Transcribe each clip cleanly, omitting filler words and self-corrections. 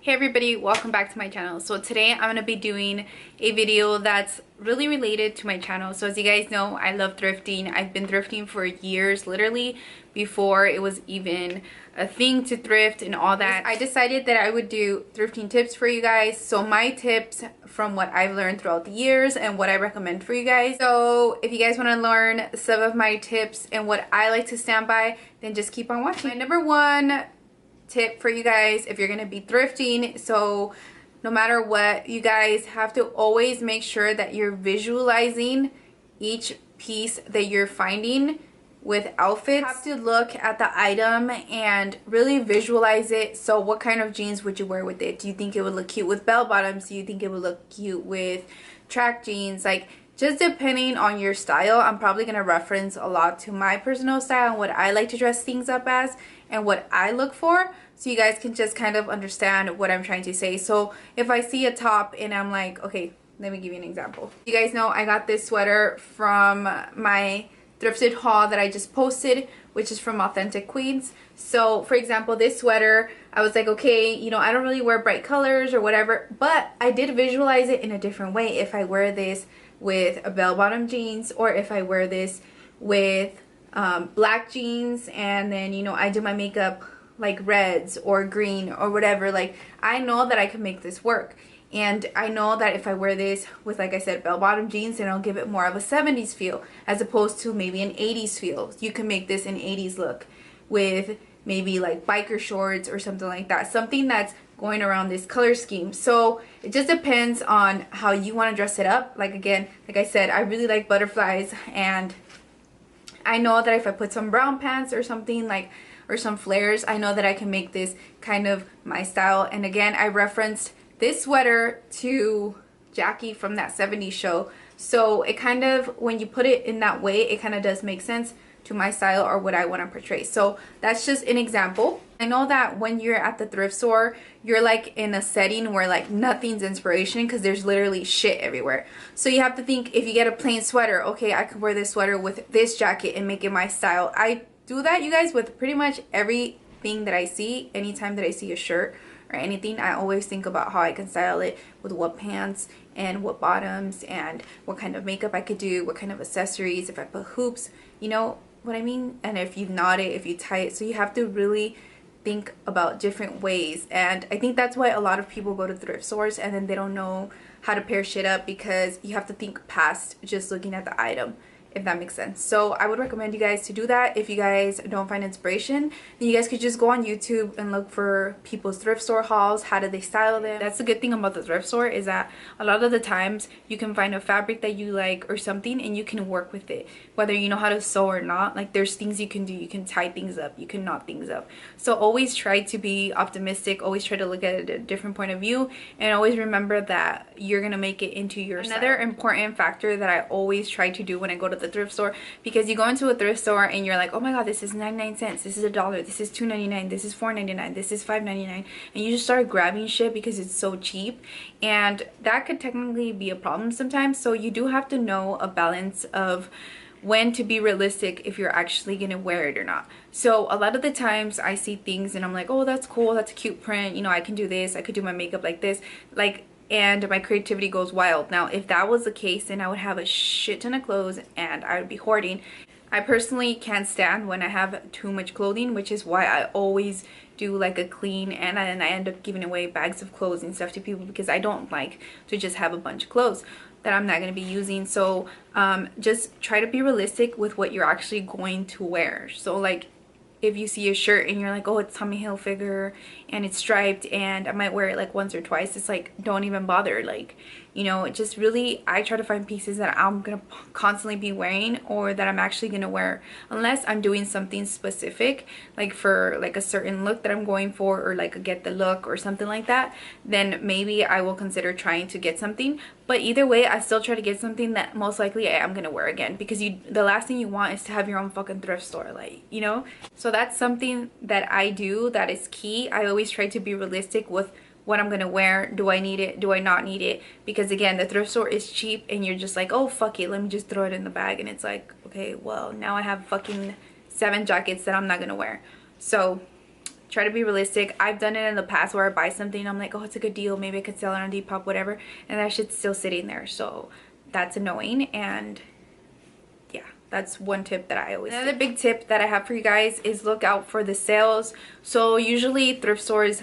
Hey everybody, welcome back to my channel. So today I'm going to be doing a video that's really related to my channel. So as you guys know, I love thrifting. I've been thrifting for years, literally before it was even a thing to thrift and all that. I decided that I would do thrifting tips for you guys. So my tips from what I've learned throughout the years and what I recommend for you guys. So if you guys want to learn some of my tips and what I like to stand by, then just keep on watching. My number one tip for you guys if you're gonna be thrifting, so no matter what, you guys have to always make sure that you're visualizing each piece that you're finding with outfits. You have to look at the item and really visualize it. So what kind of jeans would you wear with it? Do you think it would look cute with bell bottoms? Do you think it would look cute with track jeans? Like, just depending on your style. I'm probably going to reference a lot to my personal style and what I like to dress things up as and what I look for, so you guys can just kind of understand what I'm trying to say. So if I see a top and I'm like, okay, let me give you an example. You guys know I got this sweater from my thrifted haul that I just posted, which is from Authentic Queens. So for example, this sweater, I was like, okay, you know, I don't really wear bright colors or whatever, but I did visualize it in a different way if I wear this with a bell-bottom jeans, or if I wear this with black jeans, and then, you know, I do my makeup like reds or green or whatever. Like, I know that I can make this work, and I know that if I wear this with, like I said, bell-bottom jeans, then I'll give it more of a 70s feel as opposed to maybe an 80s feel. You can make this an 80s look with maybe like biker shorts or something like that, something that's going around this color scheme. So it just depends on how you want to dress it up. Like, again, like I said, I really like butterflies, and I know that if I put some brown pants or something, like, or some flares, I know that I can make this kind of my style. And again, I referenced this sweater to Jackie from that 70s show, so it kind of, when you put it in that way, it kind of does make sense to my style or what I want to portray. So that's just an example. I know that when you're at the thrift store, you're like in a setting where like nothing's inspiration because there's literally shit everywhere. So you have to think, if you get a plain sweater, okay, I could wear this sweater with this jacket and make it my style. I do that, you guys, with pretty much everything that I see. Anytime that I see a shirt or anything, I always think about how I can style it with what pants and what bottoms and what kind of makeup I could do, what kind of accessories, if I put hoops, you know what I mean? And if you knot it, if you tie it. So you have to really think about different ways. And I think that's why a lot of people go to thrift stores and then they don't know how to pair shit up, because you have to think past just looking at the item, if that makes sense. So I would recommend you guys to do that. If you guys don't find inspiration, then you guys could just go on YouTube and look for people's thrift store hauls. How do they style them? That's the good thing about the thrift store, is that a lot of the times you can find a fabric that you like or something, and you can work with it, whether you know how to sew or not. Like, there's things you can do. You can tie things up, you can knot things up. So always try to be optimistic, always try to look at it at a different point of view, and always remember that you're gonna make it into your style. Another important factor that I always try to do when I go to the thrift store, because you go into a thrift store and you're like, oh my god, this is 99 cents, this is $1, this is $2.99, this is $4.99, this is $5.99, and you just start grabbing shit because it's so cheap, and that could technically be a problem sometimes. So you do have to know a balance of when to be realistic, if you're actually gonna wear it or not. So a lot of the times I see things and I'm like, oh, that's cool, that's a cute print, you know, I can do this, I could do my makeup like this, like, and my creativity goes wild. Now, if that was the case, then I would have a shit ton of clothes and I would be hoarding. I personally can't stand when I have too much clothing, which is why I always do like a clean, and then I end up giving away bags of clothes and stuff to people, because I don't like to just have a bunch of clothes that I'm not going to be using. So just try to be realistic with what you're actually going to wear. So like, if you see a shirt and you're like, oh, it's Tommy Hilfiger and it's striped and I might wear it like once or twice, it's like, don't even bother. Like, you know, it just really, I try to find pieces that I'm gonna constantly be wearing, or that I'm actually gonna wear, unless I'm doing something specific, like for like a certain look that I'm going for, or like a get the look or something like that, then maybe I will consider trying to get something. But either way, I still try to get something that most likely I am gonna wear again, because the last thing you want is to have your own fucking thrift store, like, you know. So that's something that I do that is key. I always try to be realistic with what I'm gonna wear. Do I need it? Do I not need it? Because again, the thrift store is cheap and you're just like, oh fuck it, let me just throw it in the bag, and it's like, okay, well, now I have fucking 7 jackets that I'm not gonna wear. So try to be realistic. I've done it in the past where I buy something, I'm like, oh, it's a good deal, maybe I could sell it on Depop, whatever, and that shit's still sitting there. So that's annoying. And yeah, that's one tip that I always Another big tip that I have for you guys is look out for the sales. So usually thrift stores,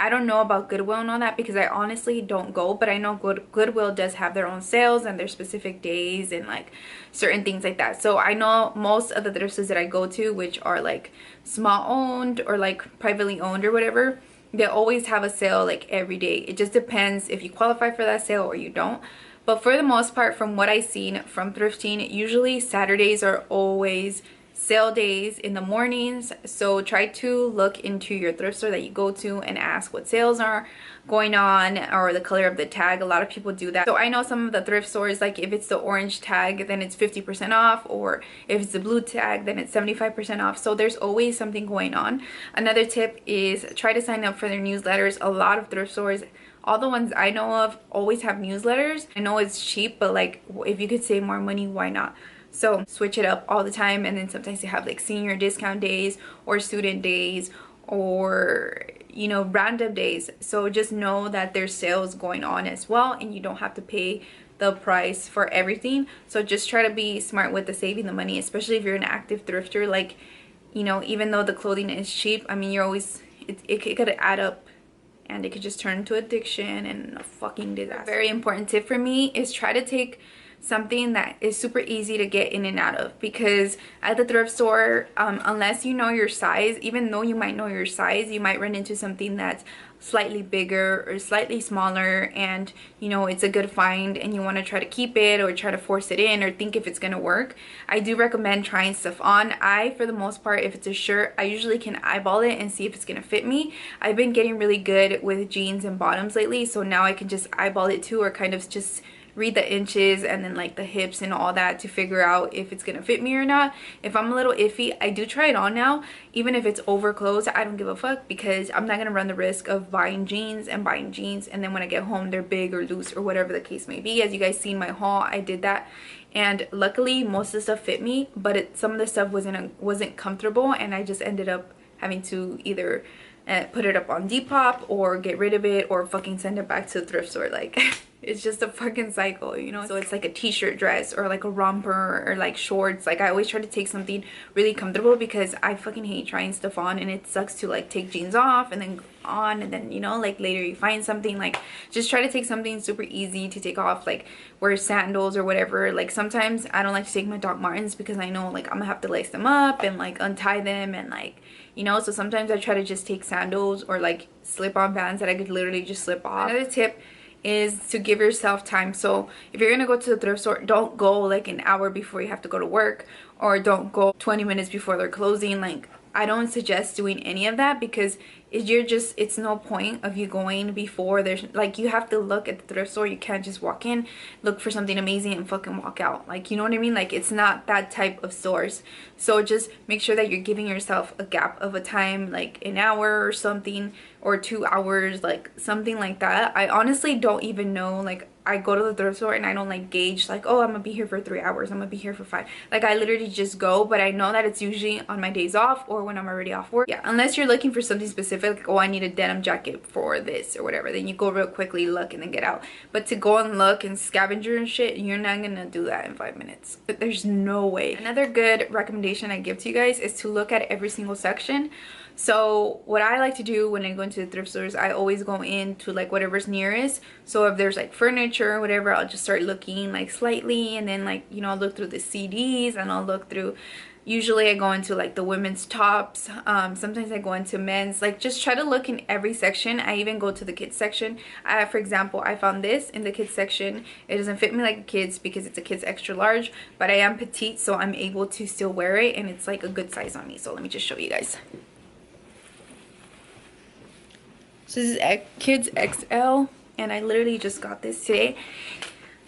I don't know about Goodwill and all that because I honestly don't go, but I know Goodwill does have their own sales and their specific days and like certain things like that. So I know most of the thrift stores that I go to, which are like small owned or like privately owned or whatever, they always have a sale like every day. It just depends if you qualify for that sale or you don't. But for the most part, from what I've seen from thrifting, usually Saturdays are always sale days in the mornings. So try to look into your thrift store that you go to and ask what sales are going on or the color of the tag. A lot of people do that. So I know some of the thrift stores, like if it's the orange tag, then it's 50% off, or if it's the blue tag, then it's 75% off. So there's always something going on. Another tip is try to sign up for their newsletters. A lot of thrift stores, all the ones I know of, always have newsletters. I know it's cheap, but like if you could save more money, why not? So switch it up all the time. And then sometimes they have like senior discount days or student days or, you know, random days. So just know that there's sales going on as well, and you don't have to pay the price for everything. So just try to be smart with the saving the money, especially if you're an active thrifter. Like, you know, even though the clothing is cheap, I mean, you're always, it could add up and it could just turn into addiction and a fucking disaster. A very important tip for me is try to take something that is super easy to get in and out of, because at the thrift store, unless you know your size, even though you might know your size, you might run into something that's slightly bigger or slightly smaller, and you know it's a good find and you want to try to keep it or try to force it in or think if it's gonna work. I do recommend trying stuff on. For the most part, if it's a shirt, I usually can eyeball it and see if it's gonna fit me. I've been getting really good with jeans and bottoms lately, so now I can just eyeball it too, or kind of just read the inches and then like the hips and all that to figure out if it's gonna fit me or not. If I'm a little iffy, I do try it on now. Even if it's over clothes, I don't give a fuck, because I'm not gonna run the risk of buying jeans and then when I get home they're big or loose or whatever the case may be. As you guys seen my haul, I did that, and luckily most of the stuff fit me, but some of the stuff wasn't comfortable, and I just ended up having to either put it up on Depop or get rid of it or fucking send it back to the thrift store. Like it's just a fucking cycle, you know. So it's like a t-shirt dress or like a romper or like shorts. Like I always try to take something really comfortable, because I fucking hate trying stuff on, and it sucks to like take jeans off and then on, and then, you know, like later you find something. Like just try to take something super easy to take off, like wear sandals or whatever. Like sometimes I don't like to take my Doc Martens because I know like I'm gonna have to lace them up and like untie them and like, you know, so sometimes I try to just take sandals or like slip-on Vans that I could literally just slip off. Another tip is to give yourself time. So if you're gonna go to the thrift store, don't go like an hour before you have to go to work, or don't go 20 minutes before they're closing. Like I don't suggest doing any of that, because it's no point of you going before there's, like, you have to look at the thrift store. You can't just walk in, look for something amazing and fucking walk out. Like, you know what I mean? Like it's not that type of stores. So just make sure that you're giving yourself a gap of a time, like an hour or something, or 2 hours, like something like that. I honestly don't even know. Like I go to the thrift store and I don't like gauge like, oh, I'm gonna be here for 3 hours, I'm gonna be here for 5. Like I literally just go, but I know that it's usually on my days off or when I'm already off work. Yeah, unless you're looking for something specific, like, oh, I need a denim jacket for this or whatever, then you go real quickly, look, and then get out. But to go and look and scavenger and shit, you're not gonna do that in 5 minutes. But there's no way. Another good recommendation I give to you guys is to look at every single section. So what I like to do when I go into the thrift stores, I always go into like whatever's nearest. So if there's like furniture or whatever, I'll just start looking like slightly, and then like, you know, I'll look through the CDs, and I'll look through, usually I go into like the women's tops, sometimes I go into men's. Like just try to look in every section. I even go to the kids section. For example, I found this in the kids section. It doesn't fit me like a kid's because it's a kid's extra large, but I am petite, so I'm able to still wear it, and it's like a good size on me. So let me just show you guys. So this is kids XL, and I literally just got this today.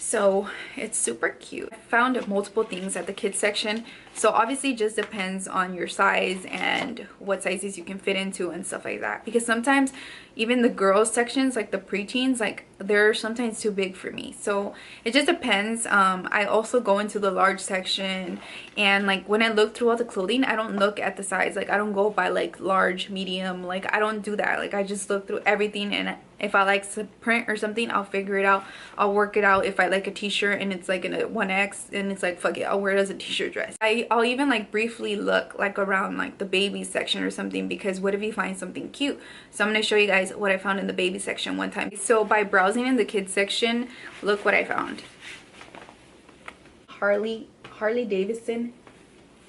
So it's super cute. I found multiple things at the kids section, so obviously it just depends on your size and what sizes you can fit into and stuff like that, because sometimes even the girls sections, like the preteens, like they're sometimes too big for me. So it just depends. I also go into the large section, and like when I look through all the clothing, I don't look at the size. Like I don't go by like large, medium, like I don't do that. Like I just look through everything, and if I like some print or something, I'll figure it out. I'll work it out. If I like a t-shirt and it's like in a 1X and it's like, fuck it, I'll wear it as a t-shirt dress. I'll even like briefly look like around like the baby section or something, because what if you find something cute? So I'm going to show you guys what I found in the baby section one time. So by browsing in the kids section, look what I found. Harley Davidson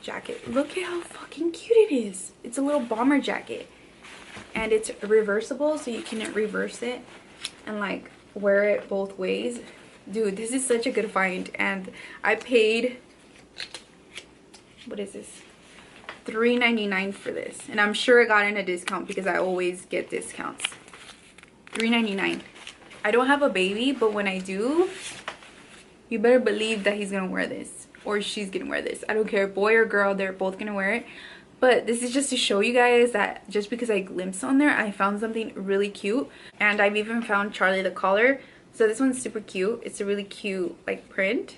jacket. Look at how fucking cute it is. It's a little bomber jacket. And it's reversible, so you can reverse it and like wear it both ways. Dude, this is such a good find, and I paid, what is this, $3.99 for this, and I'm sure I got in a discount because I always get discounts. $3.99. I don't have a baby, but when I do, you better believe that he's gonna wear this, or she's gonna wear this. I don't care, boy or girl, they're both gonna wear it. But this is just to show you guys that just because I glimpsed on there, I found something really cute. And I've even found Charlie the collar. So this one's super cute. It's a really cute like print.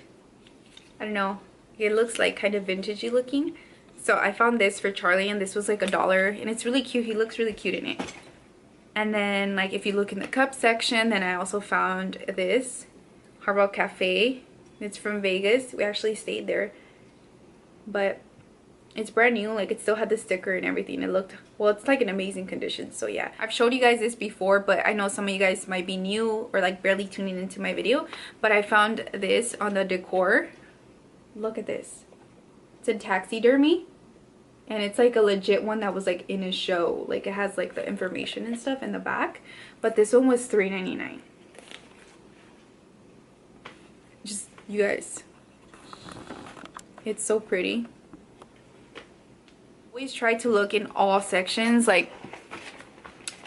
I don't know. It looks like kind of vintagey looking. So I found this for Charlie, and this was like $1, and it's really cute. He looks really cute in it. And then like if you look in the cup section, then I also found this Harbor Cafe. It's from Vegas. We actually stayed there. But it's brand new, like it still had the sticker and everything. It looked, well, it's like in amazing condition. So yeah, I've showed you guys this before, but I know some of you guys might be new or like barely tuning into my video. But I found this on the decor. Look at this. It's a taxidermy, and it's like a legit one that was like in a show. Like it has like the information and stuff in the back. But this one was $3.99. Just, you guys, it's so pretty. Always try to look in all sections. Like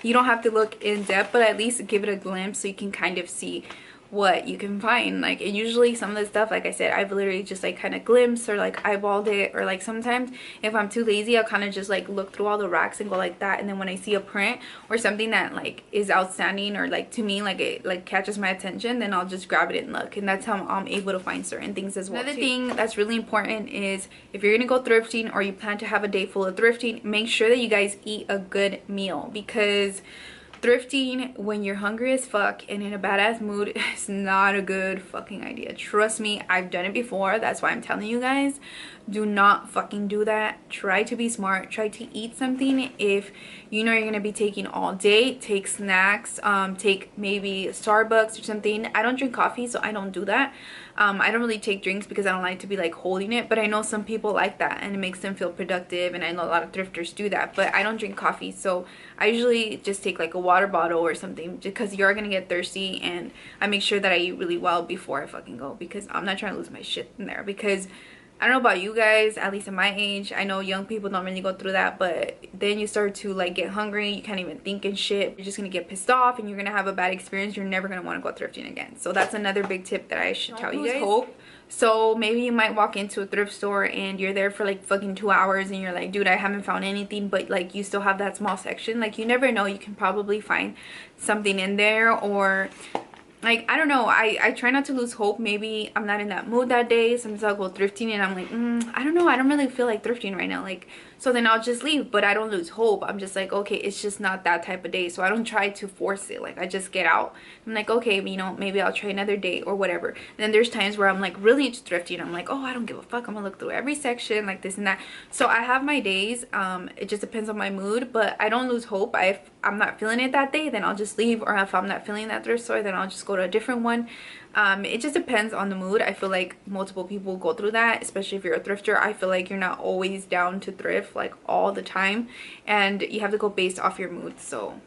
you don't have to look in depth, but at least give it a glimpse so you can kind of see what you can find. Like, and usually some of the stuff, like I said, I've literally just like kind of glimpsed or like eyeballed it, or like sometimes if I'm too lazy, I'll kind of just like look through all the racks and go like that, and then when I see a print or something that like is outstanding or like to me like it like catches my attention, then I'll just grab it and look, and that's how I'm able to find certain things as well. Another thing that's really important is if you're gonna go thrifting or you plan to have a day full of thrifting, make sure that you guys eat a good meal, because thrifting when you're hungry as fuck and in a badass mood is not a good fucking idea. Trust me, I've done it before. That's why I'm telling you guys, do not fucking do that. Try to be smart. Try to eat something. If you know you're gonna be taking all day, take snacks. Take maybe Starbucks or something. I don't drink coffee, so I don't do that. I don't really take drinks because I don't like to be like holding it, but I know some people like that and it makes them feel productive, and I know a lot of thrifters do that. But I don't drink coffee, so I usually just take like a water bottle or something, because you're gonna get thirsty, and I make sure that I eat really well before I fucking go, because I'm not trying to lose my shit in there. Because I don't know about you guys, at least in my age, I know young people don't really go through that, but then you start to like get hungry, you can't even think and shit. You're just gonna get pissed off and you're gonna have a bad experience. You're never gonna want to go thrifting again. So that's another big tip that I should tell you guys. Hope. So maybe you might walk into a thrift store and you're there for like fucking 2 hours and you're like, dude, I haven't found anything, but like you still have that small section. Like you never know, you can probably find something in there. Or like, I don't know, I try not to lose hope. Maybe I'm not in that mood that day. Sometimes I'll go thrifting and I'm like, I don't know, I don't really feel like thrifting right now. Like, so then I'll just leave, but I don't lose hope. I'm just like, okay, it's just not that type of day. So I don't try to force it. Like, I just get out. I'm like, okay, you know, maybe I'll try another day or whatever. And then there's times where I'm like really into thrifting. I'm like, oh, I don't give a fuck. I'm gonna look through every section, like this and that. So I have my days. It just depends on my mood, but I don't lose hope. If I'm not feeling it that day, then I'll just leave. Or if I'm not feeling that thrift store, then I'll just go to a different one. It just depends on the mood. I feel like multiple people go through that, especially if you're a thrifter. I feel like you're not always down to thrift like all the time, and you have to go based off your mood. So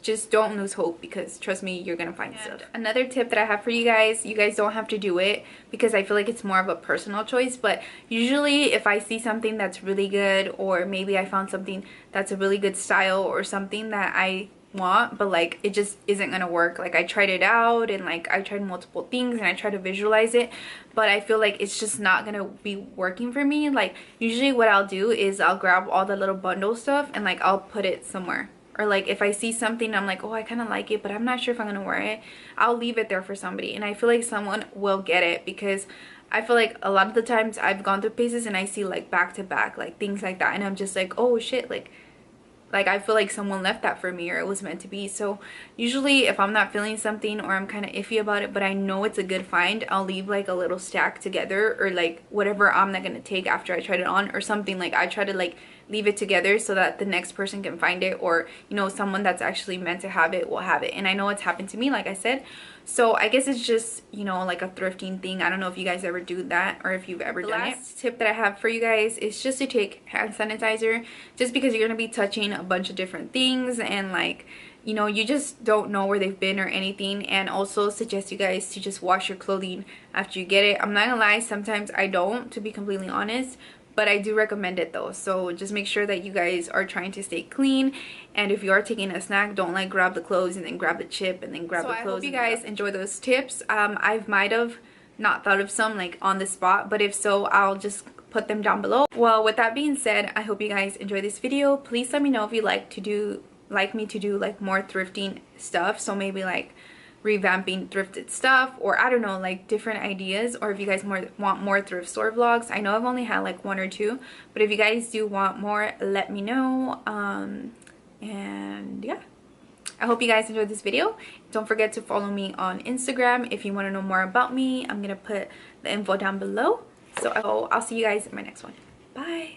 just don't lose hope, because trust me, you're gonna find stuff. Another tip that I have for you guys don't have to do it, because I feel like it's more of a personal choice, but usually if I see something that's really good, or maybe I found something that's a really good style, or something that I want, but like it just isn't gonna work. Like I tried it out and like I tried multiple things and I tried to visualize it, but I feel like it's just not gonna be working for me. Like usually what I'll do is I'll grab all the little bundle stuff and like I'll put it somewhere, or like if I see something I'm like, oh, I kind of like it but I'm not sure if I'm gonna wear it, I'll leave it there for somebody, and I feel like someone will get it, because I feel like a lot of the times I've gone through paces and I see like back to back like things like that, and I'm just like, oh shit, like I feel like someone left that for me, or it was meant to be. So usually if I'm not feeling something or I'm kind of iffy about it but I know it's a good find, I'll leave like a little stack together, or like whatever I'm not gonna take after I tried it on or something. Like I try to like leave it together so that the next person can find it, or you know, someone that's actually meant to have it will have it. And I know it's happened to me, like I said. So I guess it's just, you know, like a thrifting thing. I don't know if you guys ever do that or if you've ever done it. The last tip that I have for you guys is just to take hand sanitizer, just because you're gonna be touching a bunch of different things and like, you know, you just don't know where they've been or anything. And also suggest you guys to just wash your clothing after you get it. I'm not gonna lie, sometimes I don't, to be completely honest, but I do recommend it though. So just make sure that you guys are trying to stay clean, and if you are taking a snack, don't like grab the clothes and then grab the chip and then grab the clothes. I hope you guys enjoy those tips. I might have not thought of some like on the spot, but if so, I'll just put them down below. Well, with that being said, I hope you guys enjoy this video. Please let me know if you like me to do like more thrifting stuff, so maybe like revamping thrifted stuff, or I don't know, like different ideas, or if you guys want more thrift store vlogs. I know I've only had like 1 or 2, but if you guys do want more, let me know. And yeah, I hope you guys enjoyed this video. Don't forget to follow me on Instagram if you want to know more about me. I'm gonna put the info down below. So I'll see you guys in my next one. Bye.